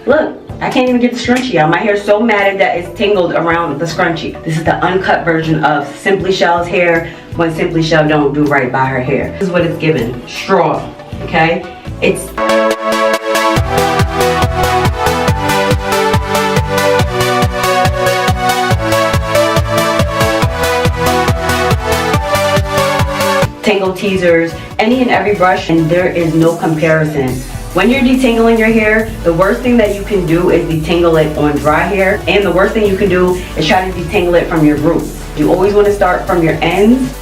Look, I can't even get the scrunchie out. My hair's so matted that it's tangled around the scrunchie. This is the uncut version of Simply Shell's hair when Simply Shell don't do right by her hair. This is what it's given. Straw, okay? It's... Tangle teasers, any and every brush, and there is no comparison. When you're detangling your hair, the worst thing that you can do is detangle it on dry hair, and the worst thing you can do is try to detangle it from your roots. You always want to start from your ends.